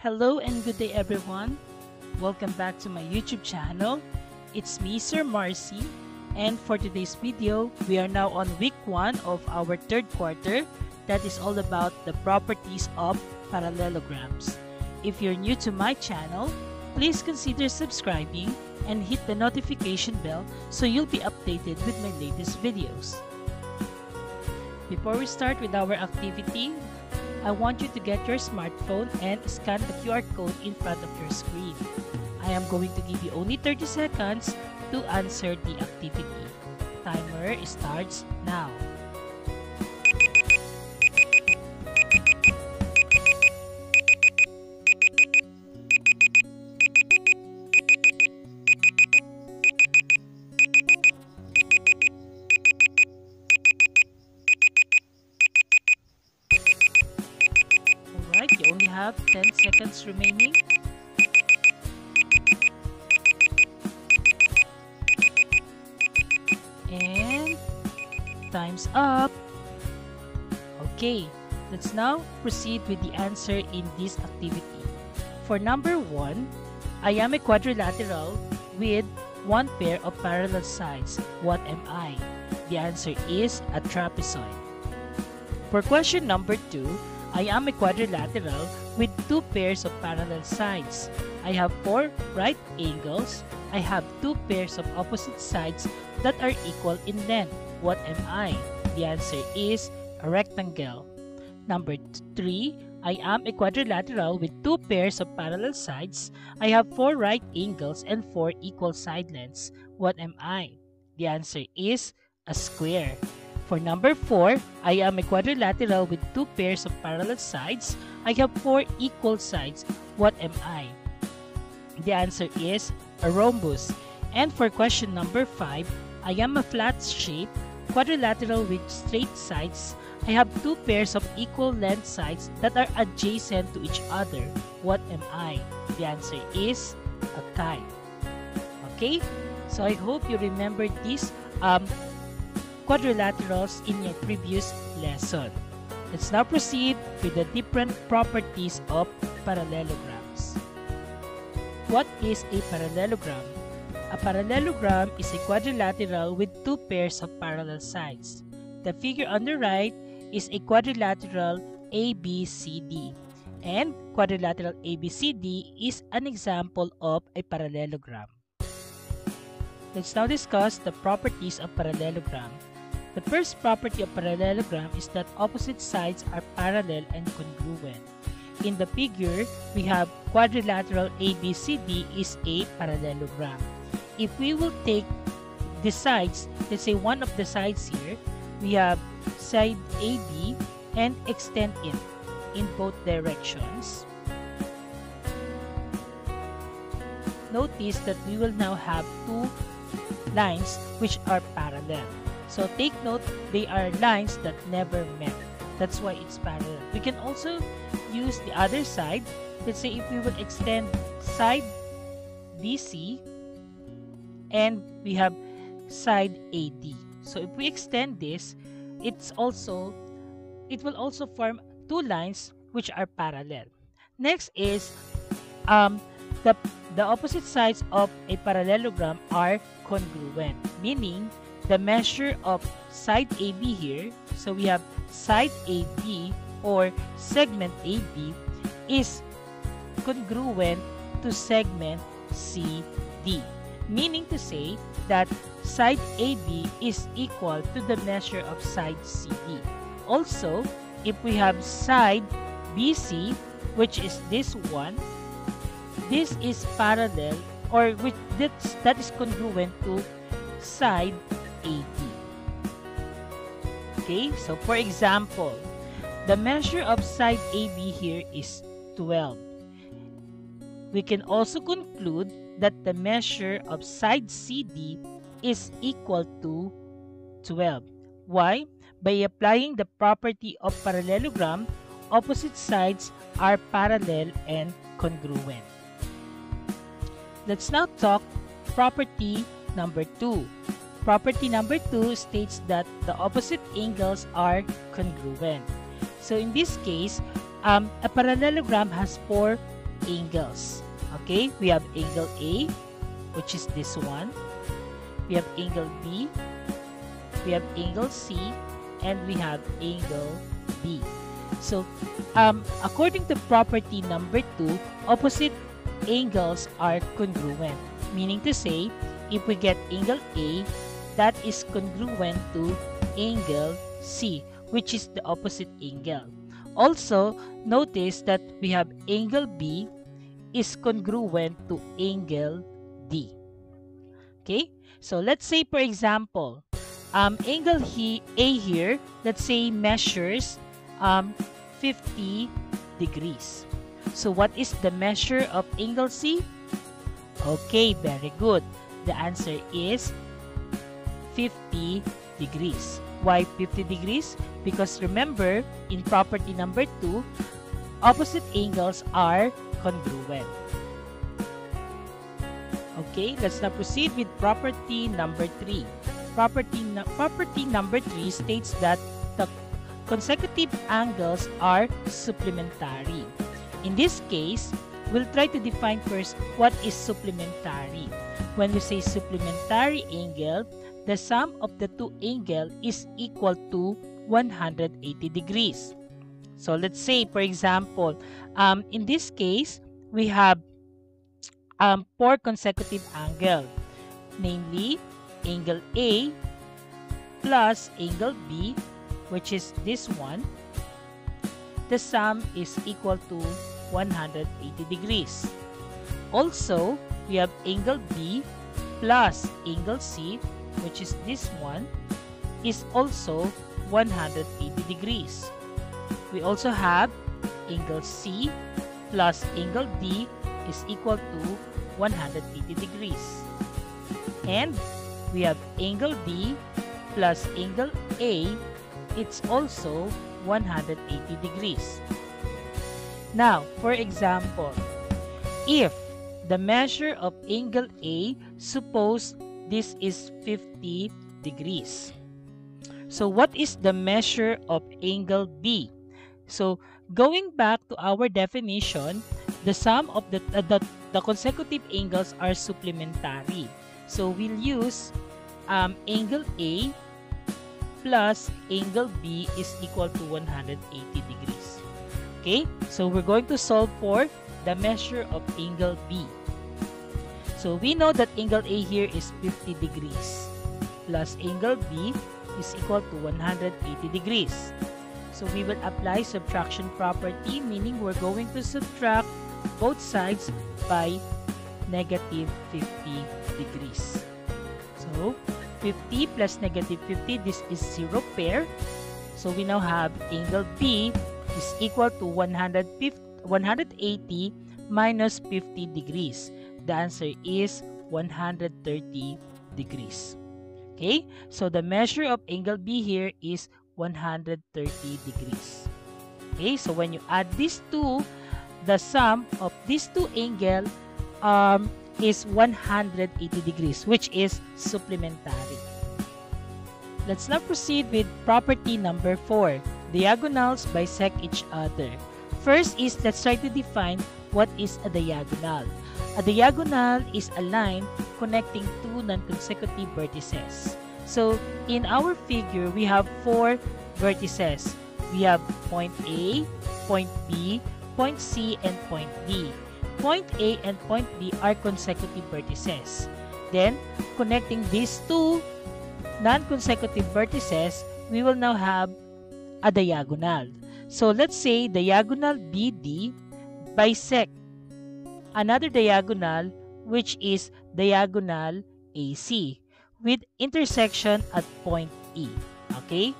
Hello and good day everyone. Welcome back to my YouTube channel. It's me, Sir Marcy, and for today's video, we are now on week 1 of our third quarter that is all about the properties of parallelograms. If you're new to my channel, please consider subscribing and hit the notification bell so you'll be updated with my latest videos. Before we start with our activity, I want you to get your smartphone and scan the QR code in front of your screen. I am going to give you only 30 seconds to answer the activity. Timer starts now. Alright, you only have 10 seconds remaining. And time's up. Okay, let's now proceed with the answer in this activity. For number 1, I am a quadrilateral with one pair of parallel sides. What am I? The answer is a trapezoid. For question number 2, I am a quadrilateral with 2 pairs of parallel sides. I have 4 right angles. I have 2 pairs of opposite sides that are equal in length. What am I? The answer is a rectangle. Number 3, I am a quadrilateral with 2 pairs of parallel sides. I have 4 right angles and 4 equal side lengths. What am I? The answer is a square. For number 4, I am a quadrilateral with 2 pairs of parallel sides. I have 4 equal sides. What am I? The answer is a rhombus. And for question number 5, I am a flat-shaped quadrilateral with straight sides. I have 2 pairs of equal length sides that are adjacent to each other. What am I? The answer is a kite. Okay, so I hope you remember these quadrilaterals in your previous lesson. Let's now proceed with the different properties of parallelograms. What is a parallelogram? A parallelogram is a quadrilateral with 2 pairs of parallel sides. The figure on the right is a quadrilateral ABCD, and quadrilateral ABCD is an example of a parallelogram. Let's now discuss the properties of parallelogram. The first property of parallelogram is that opposite sides are parallel and congruent. In the figure, we have quadrilateral ABCD is a parallelogram. If we will take the sides, let's say one of the sides here, we have side AB and extend it in both directions. Notice that we will now have 2 lines which are parallel. So take note, they are lines that never met. That's why it's parallel. We can also use the other side. Let's say if we would extend side BC and we have side AD. So if we extend this, it will also form 2 lines which are parallel. Next is the opposite sides of a parallelogram are congruent, meaning the measure of side AB here, so we have side AB or segment AB is congruent to segment CD, meaning to say that side AB is equal to the measure of side CD. Also, if we have side BC, which is this one, this is parallel or that is congruent to side AD. Okay, so for example, the measure of side AB here is 12. We can also conclude that the measure of side CD is equal to 12. Why? By applying the property of parallelogram, opposite sides are parallel and congruent. Let's now talk property number 2. Property number 2 states that the opposite angles are congruent. So in this case, a parallelogram has 4 angles. Okay, we have angle A, which is this one. We have angle B, we have angle C, and we have angle D. So, according to property number 2, opposite angles are congruent. Meaning to say, if we get angle A, that is congruent to angle C, which is the opposite angle. Also, notice that we have angle B is congruent to angle D. Okay, so let's say, for example, angle A here, let's say, measures 50 degrees. So what is the measure of angle C? Okay, very good. The answer is 50 degrees. Why 50 degrees? Because remember, in property number 2, opposite angles are congruent. Okay, let's now proceed with property number 3. Property number 3 states that the consecutive angles are supplementary. In this case, we'll try to define first what is supplementary. When we say supplementary angle, the sum of the two angles is equal to 180 degrees. So let's say, for example, in this case, we have 4 consecutive angles, namely angle A plus angle B, which is this one. The sum is equal to 180 degrees. Also, we have angle B plus angle C, which is this one, is also 180 degrees. We also have angle C plus angle D is equal to 180 degrees. And we have angle D plus angle A, it's also 180 degrees. Now, for example, if the measure of angle A, suppose this is 50 degrees. So what is the measure of angle B? So going back to our definition, the sum of the consecutive angles are supplementary. So we'll use angle A plus angle B is equal to 180 degrees. Okay, so we're going to solve for the measure of angle B. So we know that angle A here is 50 degrees plus angle B is equal to 180 degrees. So we will apply subtraction property, meaning we're going to subtract both sides by negative 50 degrees. So 50 plus negative 50, this is 0 pair. So we now have angle B is equal to 180 minus 50 degrees. The answer is 130 degrees. Okay, so the measure of angle B here is 130 degrees. Okay, so when you add these two, the sum of these two angles is 180 degrees, which is supplementary. Let's now proceed with property number 4. Diagonals bisect each other. First is, let's try to define what is a diagonal. A diagonal is a line connecting two non-consecutive vertices. So in our figure, we have 4 vertices. We have point A, point B, point C, and point D. Point A and point B are consecutive vertices. Then, connecting these two non-consecutive vertices, we will now have a diagonal. So let's say diagonal BD bisect another diagonal, which is diagonal AC, with intersection at point E. Okay?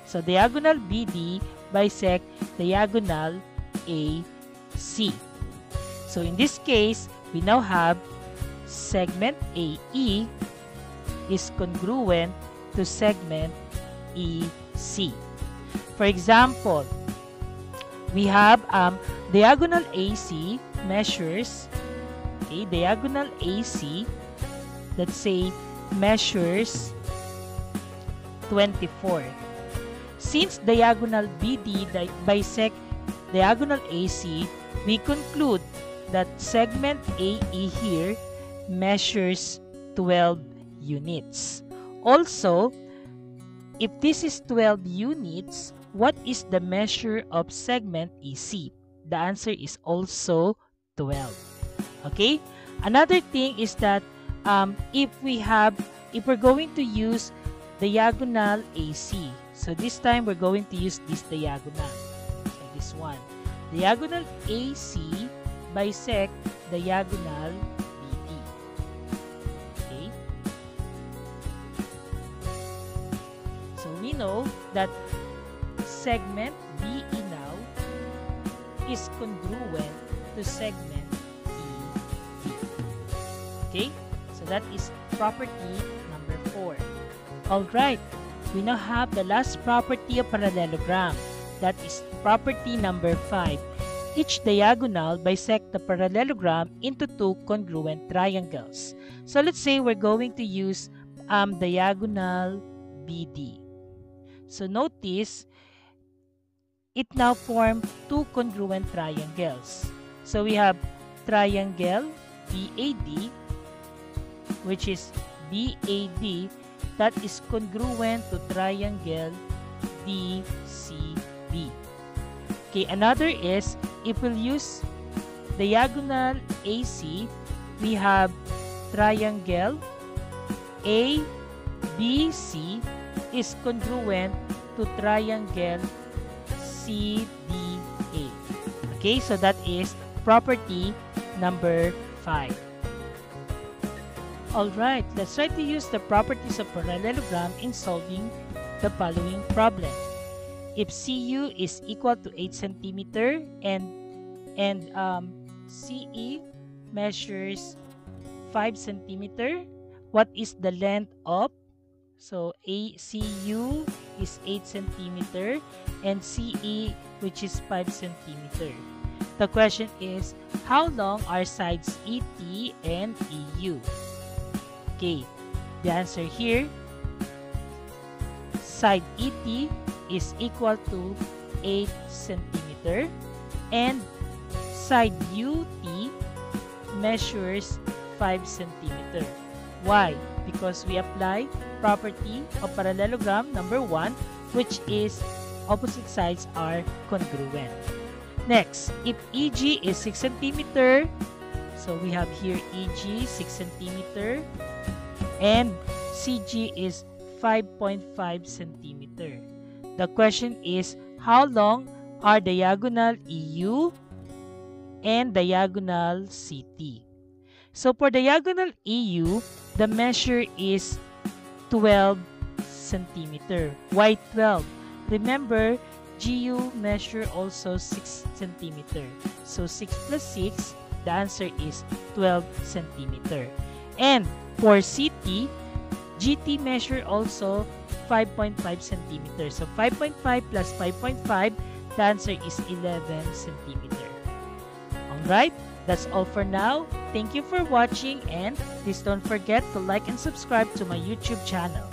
So diagonal BD bisect diagonal AC. So in this case, we now have segment AE is congruent to segment EC. For example, we have diagonal AC measures, okay, diagonal AC, let's say, measures 24. Since diagonal BD bisect diagonal AC, we conclude that segment AE here measures 12 units. Also, if this is 12 units, what is the measure of segment EC? The answer is also 12. Okay? Another thing is that if we're going to use diagonal AC, so this time we're going to use this diagonal. So this one. Diagonal AC bisect diagonal BD. Okay? So we know that segment BE now is congruent to segment ED. Okay? So that is property number 4. Alright, we now have the last property of parallelogram. That is property number 5. Each diagonal bisect the parallelogram into two congruent triangles. So let's say we're going to use diagonal BD. So notice, it now forms two congruent triangles. So we have triangle BAD, which is BAD, that is congruent to triangle DCB. Okay, another is, if we'll use diagonal AC, we have triangle ABC is congruent to triangle CDA. Okay, so that is property number 5. Alright, let's try to use the properties of parallelogram in solving the following problem. If CU is equal to 8 cm and CE measures 5 cm, what is the length of? So ACU is 8 cm and CE, which is 5 cm. The question is, how long are sides ET and EU? Okay, the answer here, side ET is equal to 8 cm and side UT measures 5 cm. Why? Because we apply property of parallelogram number 1, which is opposite sides are congruent. Next, if EG is 6 cm, so we have here EG 6 cm and CG is 5.5 cm. The question is, how long are diagonal EU and diagonal CT? So for diagonal EU, the measure is 12 cm. Why 12? Remember, GU measure also 6 cm. So 6 plus 6, the answer is 12 cm. And for CT, GT measure also 5.5 cm. So 5.5 plus 5.5, the answer is 11 cm. Alright, that's all for now. Thank you for watching and please don't forget to like and subscribe to my YouTube channel.